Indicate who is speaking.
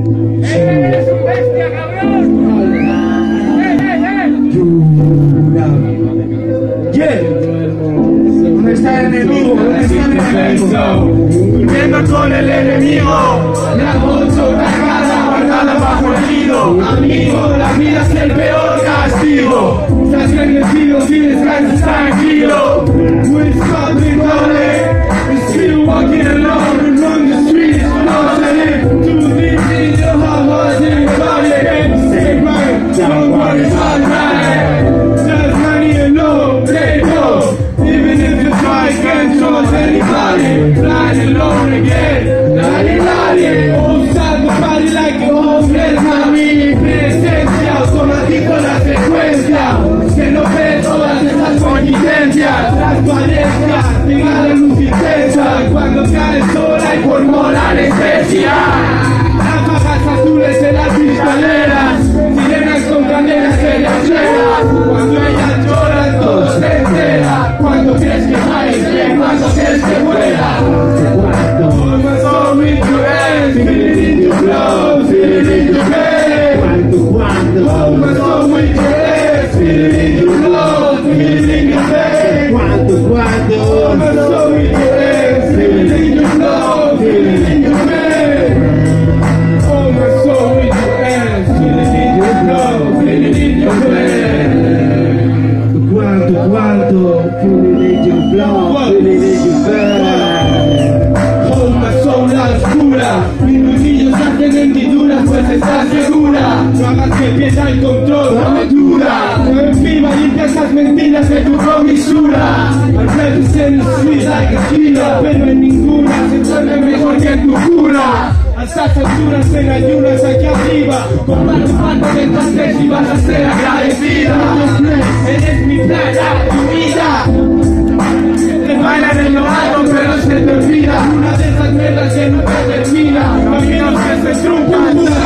Speaker 1: ¡Eres un bestia, cabrón!
Speaker 2: ¿Dónde está el enemigo? ¿Dónde está el enemigo?
Speaker 3: Vengo con el enemigo, la moto cargada, guardada bajo el nido. Amigo, la vida es el peor castigo. Estás bendecido si descansas tranquilo. We're stopping lonely, still walking alone along the streets. Not a live too deep in your heart, what's in your body? Stay right, don't worry, it's alright. Just money alone, let go. Even if you try, can't trust anybody. Flying alone again, nadie. Usar tu body like a homeless, mami. Presencia, automático la secuencia. Que no ve todas esas coincidencias. Transparencia, diga la luz intensa. Cuando cae el sol hay formó la anestesia. Ráfagas azules en las cristaleras. Sirenas con candelas en las velas. Cuando ellas lloran todo se entera. Cuando crees que caes bien, cuando crees que vuela. Hold my soul with your hands, feel it in your blood, feel it in your head. Hold my soul with your hands, feel it in your blood, feel it in your head. Hold my soul with your hands, feel it in your blood, feel it in your head. Hold my soul with your hands, feel it in your blood, feel it in your head.
Speaker 2: Cuánto, feel it in your blood, feel it in your head.
Speaker 3: Hold my soul a la oscura. Mis nudillos hacen hendiduras, pues estás segura. No hagas que pierda el control, aventura. No viva limpia esas mentiras de tu comisura. Al frente en el street like a killer, pero en ninguna se vuelve mejor que en tu cura. A estas alturas en ayunas aquí arriba. Comparte parte de tu estrés y vas a ser agradecida. Eres mi playa, tu vida. Te bailan en lo alto pero se te olvida. Una de esas mierdas que nunca termina. Caminos que se truncan.